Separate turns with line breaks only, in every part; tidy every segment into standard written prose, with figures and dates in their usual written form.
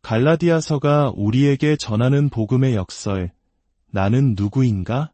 갈라디아서가 우리에게 전하는 복음의 역설, 나는 누구인가?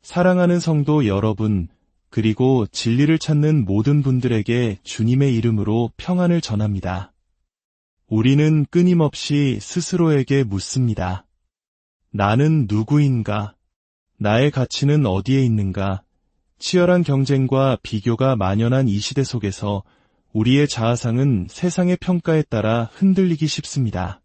사랑하는 성도 여러분, 그리고 진리를 찾는 모든 분들에게 주님의 이름으로 평안을 전합니다. 우리는 끊임없이 스스로에게 묻습니다. 나는 누구인가? 나의 가치는 어디에 있는가? 치열한 경쟁과 비교가 만연한 이 시대 속에서 우리의 자아상은 세상의 평가에 따라 흔들리기 쉽습니다.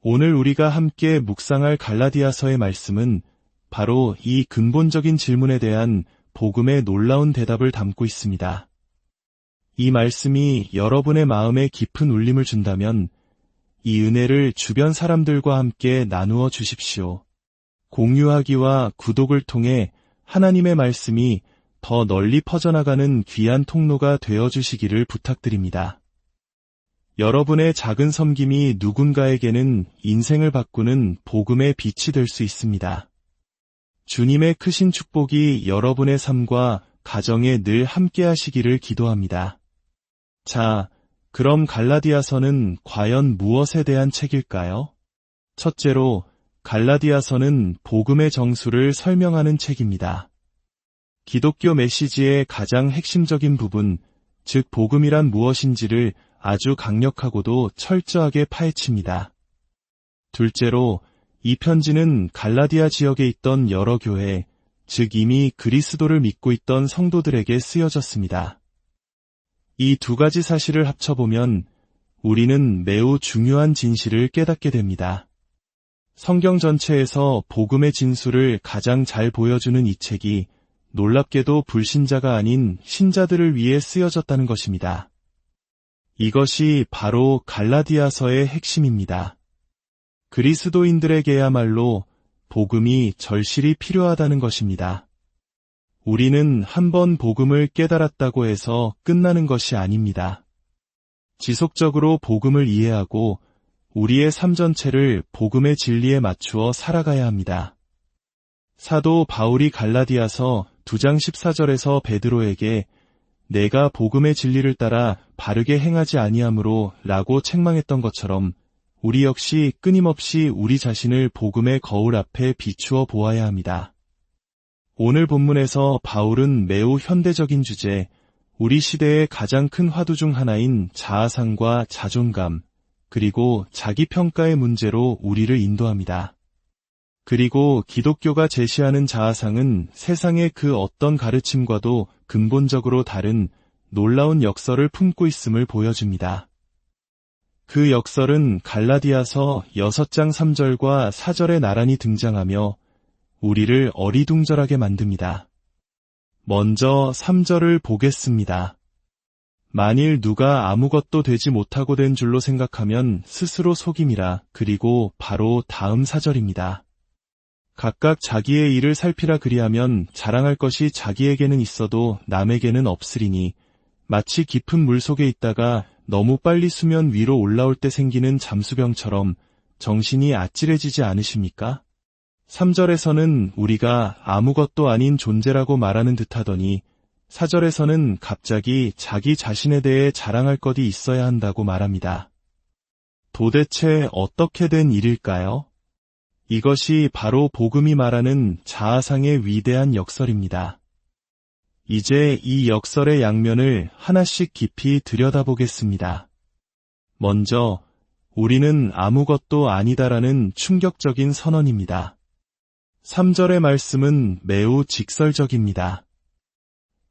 오늘 우리가 함께 묵상할 갈라디아서의 말씀은 바로 이 근본적인 질문에 대한 복음의 놀라운 대답을 담고 있습니다. 이 말씀이 여러분의 마음에 깊은 울림을 준다면 이 은혜를 주변 사람들과 함께 나누어 주십시오. 공유하기와 구독을 통해 하나님의 말씀이 더 널리 퍼져나가는 귀한 통로가 되어주시기를 부탁드립니다. 여러분의 작은 섬김이 누군가에게는 인생을 바꾸는 복음의 빛이 될 수 있습니다. 주님의 크신 축복이 여러분의 삶과 가정에 늘 함께 하시기를 기도합니다. 자, 그럼 갈라디아서는 과연 무엇에 대한 책일까요? 첫째로, 갈라디아서는 복음의 정수를 설명하는 책입니다. 기독교 메시지의 가장 핵심적인 부분, 즉 복음이란 무엇인지를 아주 강력하고도 철저하게 파헤칩니다. 둘째로, 이 편지는 갈라디아 지역에 있던 여러 교회, 즉 이미 그리스도를 믿고 있던 성도들에게 쓰여졌습니다. 이 두 가지 사실을 합쳐보면 우리는 매우 중요한 진실을 깨닫게 됩니다. 성경 전체에서 복음의 진수를 가장 잘 보여주는 이 책이 놀랍게도 불신자가 아닌 신자들을 위해 쓰여졌다는 것입니다. 이것이 바로 갈라디아서의 핵심입니다. 그리스도인들에게야말로 복음이 절실히 필요하다는 것입니다. 우리는 한번 복음을 깨달았다고 해서 끝나는 것이 아닙니다. 지속적으로 복음을 이해하고 우리의 삶 전체를 복음의 진리에 맞추어 살아가야 합니다. 사도 바울이 갈라디아서 2장 14절에서 베드로에게 내가 복음의 진리를 따라 바르게 행하지 아니하므로 라고 책망했던 것처럼 우리 역시 끊임없이 우리 자신을 복음의 거울 앞에 비추어 보아야 합니다. 오늘 본문에서 바울은 매우 현대적인 주제, 우리 시대의 가장 큰 화두 중 하나인 자아상과 자존감, 그리고 자기평가의 문제로 우리를 인도합니다. 그리고 기독교가 제시하는 자아상은 세상의 그 어떤 가르침과도 근본적으로 다른 놀라운 역설을 품고 있음을 보여줍니다. 그 역설은 갈라디아서 6장 3절과 4절에 나란히 등장하며 우리를 어리둥절하게 만듭니다. 먼저 3절을 보겠습니다. 만일 누가 아무것도 되지 못하고 된 줄로 생각하면 스스로 속임이라. 그리고 바로 다음 4절입니다. 각각 자기의 일을 살피라. 그리하면 자랑할 것이 자기에게는 있어도 남에게는 없으리니 마치 깊은 물속에 있다가 너무 빨리 수면 위로 올라올 때 생기는 잠수병처럼 정신이 아찔해지지 않으십니까? 3절에서는 우리가 아무것도 아닌 존재라고 말하는 듯하더니 4절에서는 갑자기 자기 자신에 대해 자랑할 것이 있어야 한다고 말합니다. 도대체 어떻게 된 일일까요? 이것이 바로 복음이 말하는 자아상의 위대한 역설입니다. 이제 이 역설의 양면을 하나씩 깊이 들여다보겠습니다. 먼저, 우리는 아무것도 아니다라는 충격적인 선언입니다. 3절의 말씀은 매우 직설적입니다.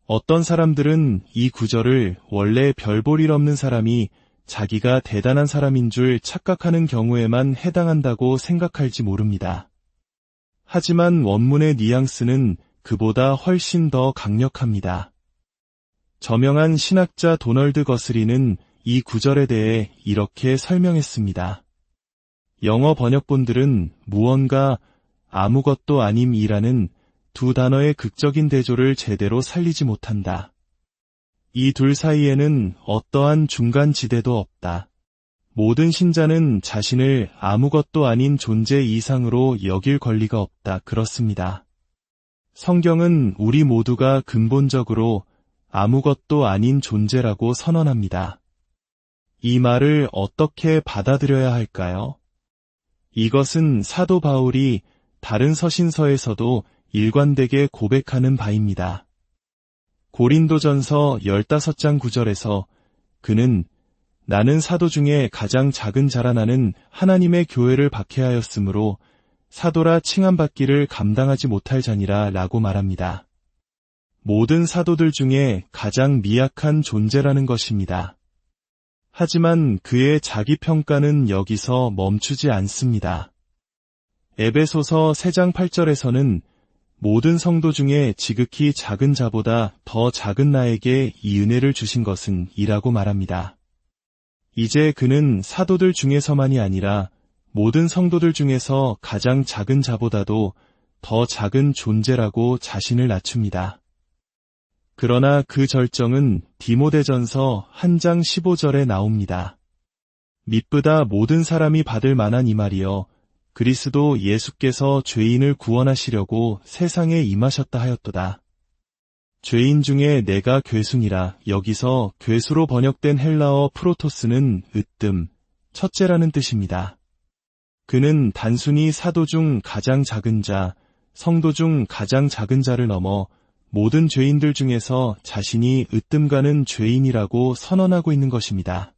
어떤 사람들은 이 구절을 원래 별 볼 일 없는 사람이 자기가 대단한 사람인 줄 착각하는 경우에만 해당한다고 생각할지 모릅니다. 하지만 원문의 뉘앙스는 그보다 훨씬 더 강력합니다. 저명한 신학자 도널드 거스리는 이 구절에 대해 이렇게 설명했습니다. 영어 번역본들은 무언가 아무것도 아님이라는 두 단어의 극적인 대조를 제대로 살리지 못한다. 이 둘 사이에는 어떠한 중간 지대도 없다. 모든 신자는 자신을 아무것도 아닌 존재 이상으로 여길 권리가 없다. 그렇습니다. 성경은 우리 모두가 근본적으로 아무것도 아닌 존재라고 선언합니다. 이 말을 어떻게 받아들여야 할까요? 이것은 사도 바울이 다른 서신서에서도 일관되게 고백하는 바입니다. 고린도전서 15장 9절에서 그는 나는 사도 중에 가장 작은 자라 나는 하나님의 교회를 박해하였으므로 사도라 칭함받기를 감당하지 못할 자니라 라고 말합니다. 모든 사도들 중에 가장 미약한 존재라는 것입니다. 하지만 그의 자기 평가는 여기서 멈추지 않습니다. 에베소서 3장 8절에서는 모든 성도 중에 지극히 작은 자보다 더 작은 나에게 이 은혜를 주신 것은 이라고 말합니다. 이제 그는 사도들 중에서만이 아니라 모든 성도들 중에서 가장 작은 자보다도 더 작은 존재라고 자신을 낮춥니다. 그러나 그 절정은 디모데전서 1장 15절에 나옵니다. 믿보다 모든 사람이 받을 만한 이 말이여 그리스도 예수께서 죄인을 구원하시려고 세상에 임하셨다 하였도다. 죄인 중에 내가 괴순이라 여기서 괴수로 번역된 헬라어 프로토스는 으뜸, 첫째라는 뜻입니다. 그는 단순히 사도 중 가장 작은 자, 성도 중 가장 작은 자를 넘어 모든 죄인들 중에서 자신이 으뜸가는 죄인이라고 선언하고 있는 것입니다.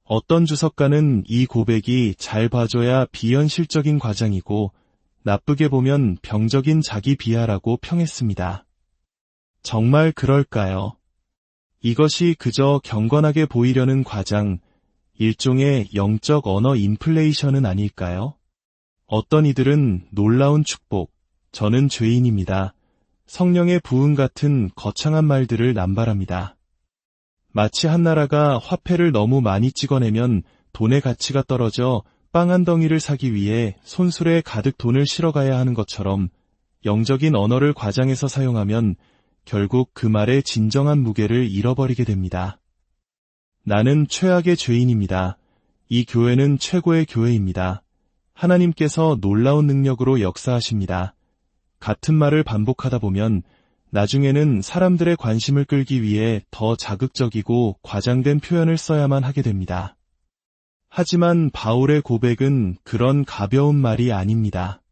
어떤 주석가는 이 고백이 잘 봐줘야 비현실적인 과장이고 나쁘게 보면 병적인 자기 비하라고 평했습니다. 정말 그럴까요? 이것이 그저 경건하게 보이려는 과장, 일종의 영적 언어 인플레이션은 아닐까요? 어떤 이들은 놀라운 축복, 저는 죄인입니다. 성령의 부흥 같은 거창한 말들을 남발합니다. 마치 한 나라가 화폐를 너무 많이 찍어내면 돈의 가치가 떨어져 빵 한 덩이를 사기 위해 손수레에 가득 돈을 실어가야 하는 것처럼 영적인 언어를 과장해서 사용하면 결국 그 말의 진정한 무게를 잃어버리게 됩니다. 나는 최악의 죄인입니다. 이 교회는 최고의 교회입니다. 하나님께서 놀라운 능력으로 역사하십니다. 같은 말을 반복하다 보면 나중에는 사람들의 관심을 끌기 위해 더 자극적이고 과장된 표현을 써야만 하게 됩니다. 하지만 바울의 고백은 그런 가벼운 말이 아닙니다.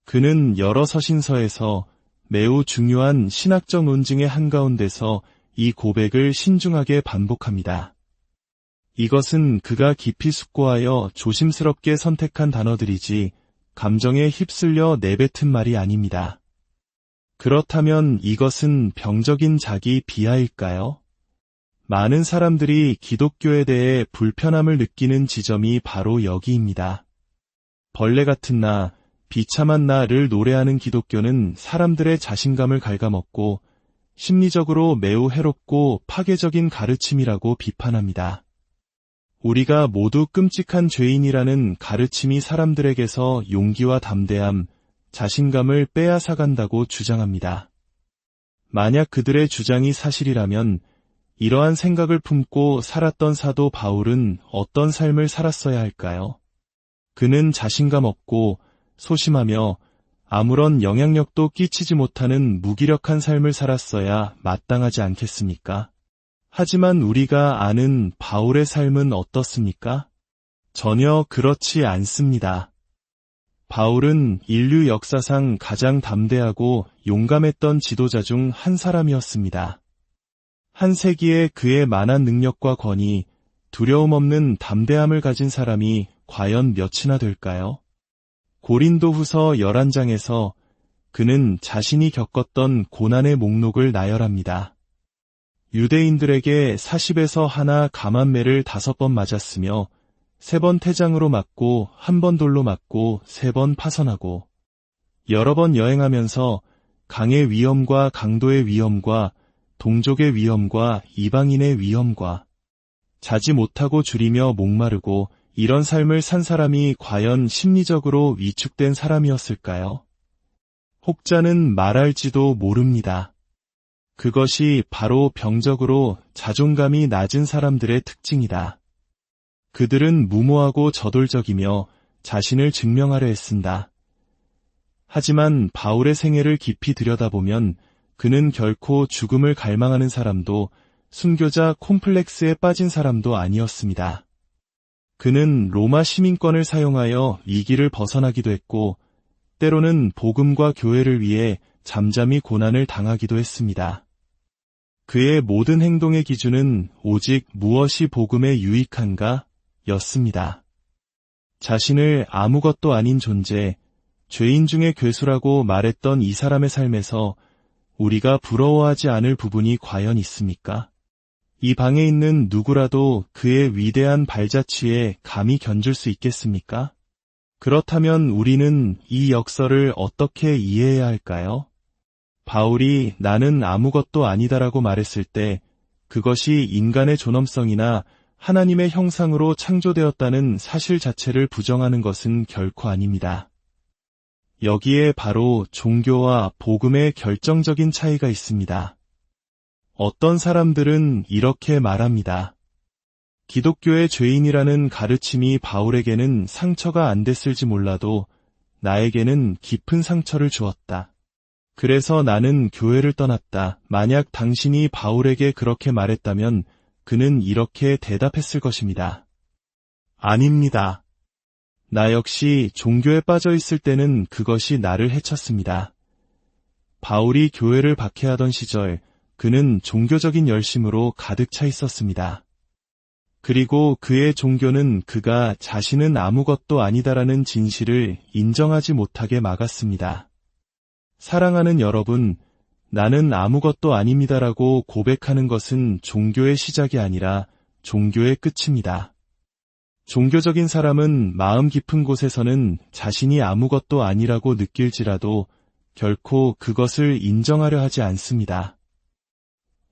그는 여러 서신서에서 매우 중요한 신학적 논증의 한가운데서 이 고백을 신중하게 반복합니다. 이것은 그가 깊이 숙고하여 조심스럽게 선택한 단어들이지 감정에 휩쓸려 내뱉은 말이 아닙니다. 그렇다면 이것은 병적인 자기 비하일까요? 많은 사람들이 기독교에 대해 불편함을 느끼는 지점이 바로 여기입니다. 벌레 같은 나, 비참한 나를 노래하는 기독교는 사람들의 자신감을 갉아먹고 심리적으로 매우 해롭고 파괴적인 가르침이라고 비판합니다. 우리가 모두 끔찍한 죄인이라는 가르침이 사람들에게서 용기와 담대함, 자신감을 빼앗아간다고 주장합니다. 만약 그들의 주장이 사실이라면 이러한 생각을 품고 살았던 사도 바울은 어떤 삶을 살았어야 할까요? 그는 자신감 없고 소심하며 아무런 영향력도 끼치지 못하는 무기력한 삶을 살았어야 마땅하지 않겠습니까? 하지만 우리가 아는 바울의 삶은 어떻습니까? 전혀 그렇지 않습니다. 바울은 인류 역사상 가장 담대하고 용감했던 지도자 중 한 사람이었습니다. 한 세기에 그의 만한 능력과 권위, 두려움 없는 담대함을 가진 사람이 과연 몇이나 될까요? 고린도후서 11장에서 그는 자신이 겪었던 고난의 목록을 나열합니다. 유대인들에게 40에서 하나 감한매를 5번 맞았으며 3번 태장으로 맞고 1번 돌로 맞고 3번 파선하고 여러 번 여행하면서 강의 위험과 강도의 위험과 동족의 위험과 이방인의 위험과 자지 못하고 줄이며 목마르고 이런 삶을 산 사람이 과연 심리적으로 위축된 사람이었을까요? 혹자는 말할지도 모릅니다. 그것이 바로 병적으로 자존감이 낮은 사람들의 특징이다. 그들은 무모하고 저돌적이며 자신을 증명하려 애쓴다. 하지만 바울의 생애를 깊이 들여다보면 그는 결코 죽음을 갈망하는 사람도 순교자 콤플렉스에 빠진 사람도 아니었습니다. 그는 로마 시민권을 사용하여 위기를 벗어나기도 했고, 때로는 복음과 교회를 위해 잠잠히 고난을 당하기도 했습니다. 그의 모든 행동의 기준은 오직 무엇이 복음에 유익한가 였습니다. 자신을 아무것도 아닌 존재, 죄인 중의 괴수라고 말했던 이 사람의 삶에서 우리가 부러워하지 않을 부분이 과연 있습니까? 이 방에 있는 누구라도 그의 위대한 발자취에 감히 견줄 수 있겠습니까? 그렇다면 우리는 이 역설을 어떻게 이해해야 할까요? 바울이 나는 아무것도 아니다라고 말했을 때 그것이 인간의 존엄성이나 하나님의 형상으로 창조되었다는 사실 자체를 부정하는 것은 결코 아닙니다. 여기에 바로 종교와 복음의 결정적인 차이가 있습니다. 어떤 사람들은 이렇게 말합니다. 기독교의 죄인이라는 가르침이 바울에게는 상처가 안 됐을지 몰라도 나에게는 깊은 상처를 주었다. 그래서 나는 교회를 떠났다. 만약 당신이 바울에게 그렇게 말했다면 그는 이렇게 대답했을 것입니다. 아닙니다. 나 역시 종교에 빠져 있을 때는 그것이 나를 해쳤습니다. 바울이 교회를 박해하던 시절 그는 종교적인 열심으로 가득 차 있었습니다. 그리고 그의 종교는 그가 자신은 아무것도 아니다라는 진실을 인정하지 못하게 막았습니다. 사랑하는 여러분, 나는 아무것도 아닙니다라고 고백하는 것은 종교의 시작이 아니라 종교의 끝입니다. 종교적인 사람은 마음 깊은 곳에서는 자신이 아무것도 아니라고 느낄지라도 결코 그것을 인정하려 하지 않습니다.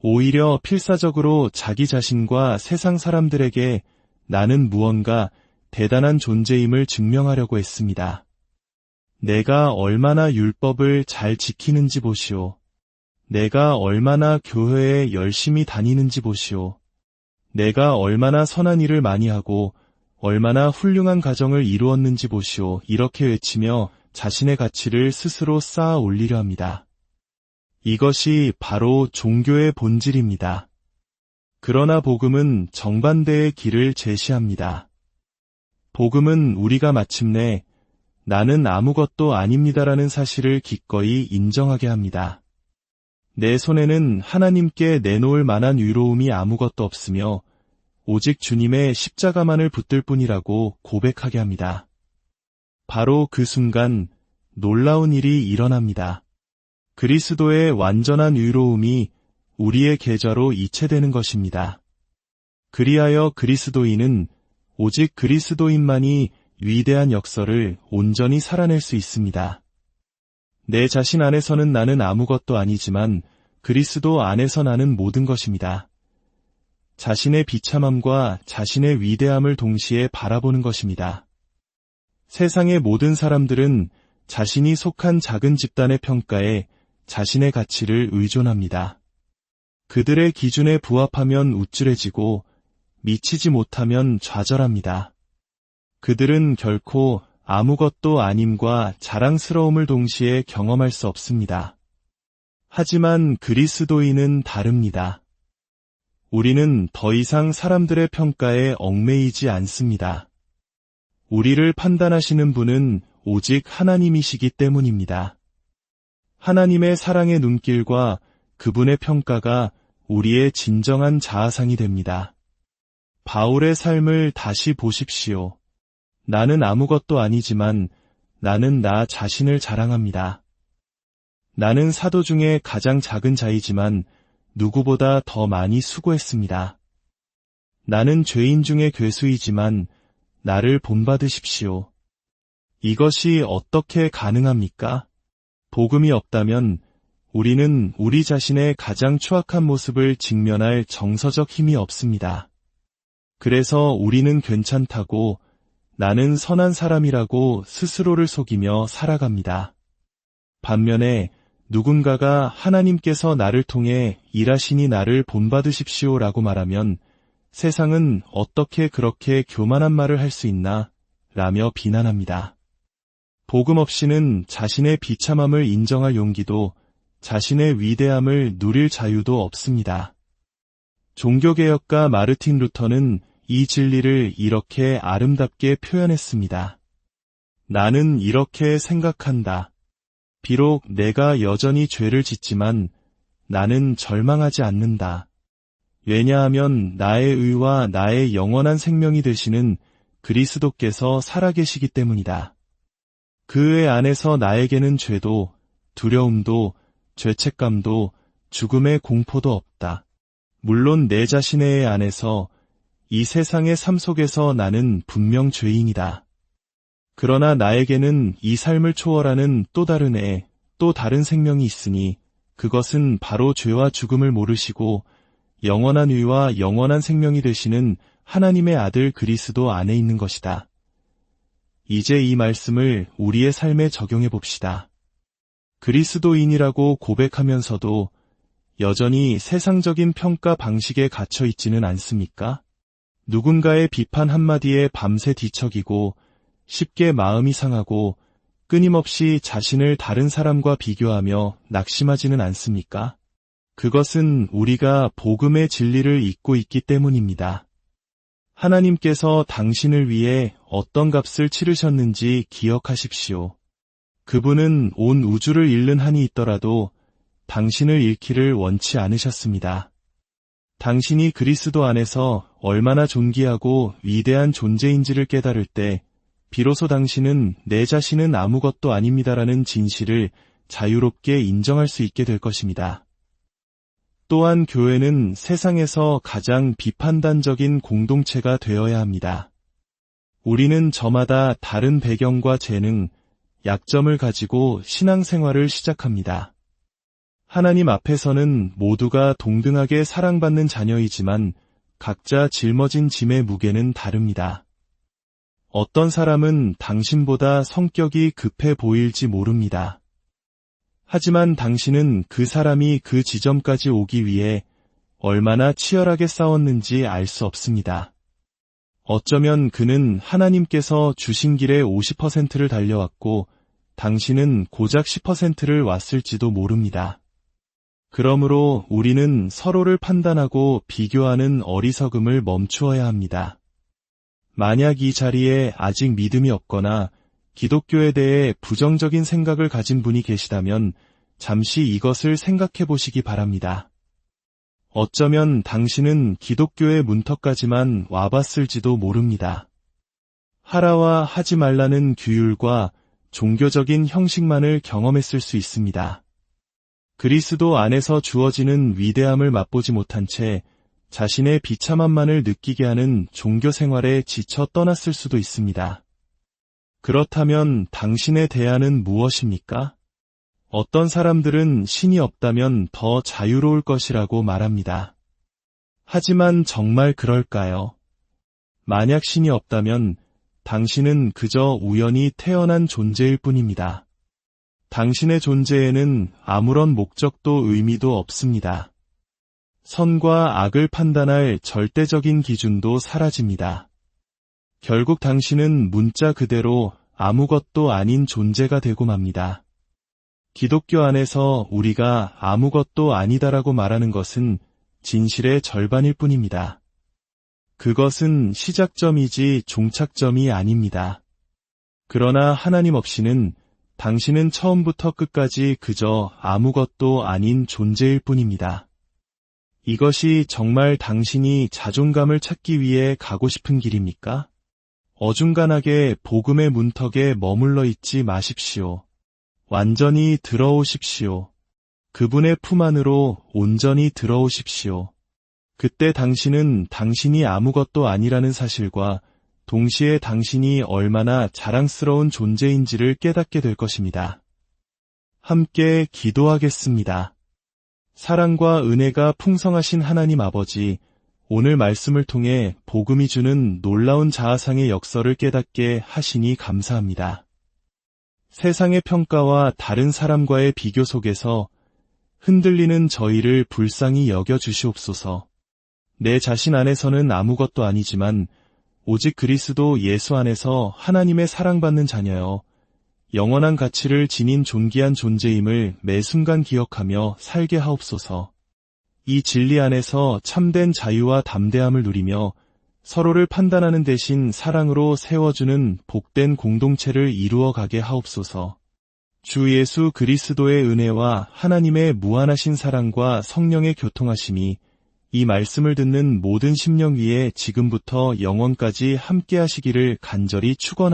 오히려 필사적으로 자기 자신과 세상 사람들에게 나는 무언가 대단한 존재임을 증명하려고 했습니다. 내가 얼마나 율법을 잘 지키는지 보시오. 내가 얼마나 교회에 열심히 다니는지 보시오. 내가 얼마나 선한 일을 많이 하고 얼마나 훌륭한 가정을 이루었는지 보시오. 이렇게 외치며 자신의 가치를 스스로 쌓아 올리려 합니다. 이것이 바로 종교의 본질입니다. 그러나 복음은 정반대의 길을 제시합니다. 복음은 우리가 마침내 나는 아무것도 아닙니다라는 사실을 기꺼이 인정하게 합니다. 내 손에는 하나님께 내놓을 만한 의로움이 아무것도 없으며 오직 주님의 십자가만을 붙들 뿐이라고 고백하게 합니다. 바로 그 순간 놀라운 일이 일어납니다. 그리스도의 완전한 의로움이 우리의 계좌로 이체되는 것입니다. 그리하여 그리스도인은 오직 그리스도인만이 위대한 역설을 온전히 살아낼 수 있습니다. 내 자신 안에서는 나는 아무것도 아니지만 그리스도 안에서 나는 모든 것입니다. 자신의 비참함과 자신의 위대함을 동시에 바라보는 것입니다. 세상의 모든 사람들은 자신이 속한 작은 집단의 평가에 자신의 가치를 의존합니다. 그들의 기준에 부합하면 우쭐해지고 미치지 못하면 좌절합니다. 그들은 결코 아무것도 아님과 자랑스러움을 동시에 경험할 수 없습니다. 하지만 그리스도인은 다릅니다. 우리는 더 이상 사람들의 평가에 얽매이지 않습니다. 우리를 판단하시는 분은 오직 하나님이시기 때문입니다. 하나님의 사랑의 눈길과 그분의 평가가 우리의 진정한 자아상이 됩니다. 바울의 삶을 다시 보십시오. 나는 아무것도 아니지만 나는 나 자신을 자랑합니다. 나는 사도 중에 가장 작은 자이지만 누구보다 더 많이 수고했습니다. 나는 죄인 중에 괴수이지만 나를 본받으십시오. 이것이 어떻게 가능합니까? 복음이 없다면 우리는 우리 자신의 가장 추악한 모습을 직면할 정서적 힘이 없습니다. 그래서 우리는 괜찮다고 나는 선한 사람이라고 스스로를 속이며 살아갑니다. 반면에 누군가가 하나님께서 나를 통해 일하시니 나를 본받으십시오라고 말하면 세상은 어떻게 그렇게 교만한 말을 할 수 있나 라며 비난합니다. 복음 없이는 자신의 비참함을 인정할 용기도 자신의 위대함을 누릴 자유도 없습니다. 종교개혁가 마르틴 루터는 이 진리를 이렇게 아름답게 표현했습니다. 나는 이렇게 생각한다. 비록 내가 여전히 죄를 짓지만 나는 절망하지 않는다. 왜냐하면 나의 의와 나의 영원한 생명이 되시는 그리스도께서 살아계시기 때문이다. 그 의 안에서 나에게는 죄도, 두려움도, 죄책감도, 죽음의 공포도 없다. 물론 내 자신의 안에서, 이 세상의 삶 속에서 나는 분명 죄인이다. 그러나 나에게는 이 삶을 초월하는 또 다른 애, 또 다른 생명이 있으니 그것은 바로 죄와 죽음을 모르시고 영원한 의와 영원한 생명이 되시는 하나님의 아들 그리스도 안에 있는 것이다. 이제 이 말씀을 우리의 삶에 적용해 봅시다. 그리스도인이라고 고백하면서도 여전히 세상적인 평가 방식에 갇혀 있지는 않습니까? 누군가의 비판 한마디에 밤새 뒤척이고 쉽게 마음이 상하고 끊임없이 자신을 다른 사람과 비교하며 낙심하지는 않습니까? 그것은 우리가 복음의 진리를 잊고 있기 때문입니다. 하나님께서 당신을 위해 어떤 값을 치르셨는지 기억하십시오. 그분은 온 우주를 잃는 한이 있더라도 당신을 잃기를 원치 않으셨습니다. 당신이 그리스도 안에서 얼마나 존귀하고 위대한 존재인지를 깨달을 때 비로소 당신은 내 자신은 아무것도 아닙니다라는 진실을 자유롭게 인정할 수 있게 될 것입니다. 또한 교회는 세상에서 가장 비판단적인 공동체가 되어야 합니다. 우리는 저마다 다른 배경과 재능, 약점을 가지고 신앙생활을 시작합니다. 하나님 앞에서는 모두가 동등하게 사랑받는 자녀이지만 각자 짊어진 짐의 무게는 다릅니다. 어떤 사람은 당신보다 성격이 급해 보일지 모릅니다. 하지만 당신은 그 사람이 그 지점까지 오기 위해 얼마나 치열하게 싸웠는지 알 수 없습니다. 어쩌면 그는 하나님께서 주신 길의 50%를 달려왔고 당신은 고작 10%를 왔을지도 모릅니다. 그러므로 우리는 서로를 판단하고 비교하는 어리석음을 멈추어야 합니다. 만약 이 자리에 아직 믿음이 없거나 기독교에 대해 부정적인 생각을 가진 분이 계시다면 잠시 이것을 생각해 보시기 바랍니다. 어쩌면 당신은 기독교의 문턱까지만 와봤을지도 모릅니다. 하라와 하지 말라는 규율과 종교적인 형식만을 경험했을 수 있습니다. 그리스도 안에서 주어지는 위대함을 맛보지 못한 채 자신의 비참함만을 느끼게 하는 종교 생활에 지쳐 떠났을 수도 있습니다. 그렇다면 당신의 대안은 무엇입니까? 어떤 사람들은 신이 없다면 더 자유로울 것이라고 말합니다. 하지만 정말 그럴까요? 만약 신이 없다면 당신은 그저 우연히 태어난 존재일 뿐입니다. 당신의 존재에는 아무런 목적도 의미도 없습니다. 선과 악을 판단할 절대적인 기준도 사라집니다. 결국 당신은 문자 그대로 아무것도 아닌 존재가 되고 맙니다. 기독교 안에서 우리가 아무것도 아니다라고 말하는 것은 진실의 절반일 뿐입니다. 그것은 시작점이지 종착점이 아닙니다. 그러나 하나님 없이는 당신은 처음부터 끝까지 그저 아무것도 아닌 존재일 뿐입니다. 이것이 정말 당신이 자존감을 찾기 위해 가고 싶은 길입니까? 어중간하게 복음의 문턱에 머물러 있지 마십시오. 완전히 들어오십시오. 그분의 품 안으로 온전히 들어오십시오. 그때 당신은 당신이 아무것도 아니라는 사실과 동시에 당신이 얼마나 자랑스러운 존재인지를 깨닫게 될 것입니다. 함께 기도하겠습니다. 사랑과 은혜가 풍성하신 하나님 아버지, 오늘 말씀을 통해 복음이 주는 놀라운 자아상의 역설을 깨닫게 하시니 감사합니다. 세상의 평가와 다른 사람과의 비교 속에서 흔들리는 저희를 불쌍히 여겨 주시옵소서. 내 자신 안에서는 아무것도 아니지만 오직 그리스도 예수 안에서 하나님의 사랑받는 자녀여, 영원한 가치를 지닌 존귀한 존재임을 매 순간 기억하며 살게 하옵소서. 이 진리 안에서 참된 자유와 담대함을 누리며 서로를 판단하는 대신 사랑으로 세워주는 복된 공동체를 이루어 가게 하옵소서. 주 예수 그리스도의 은혜와 하나님의 무한하신 사랑과 성령의 교통하심이 이 말씀을 듣는 모든 심령 위에 지금부터 영원까지 함께 하시기를 간절히 축원합니다.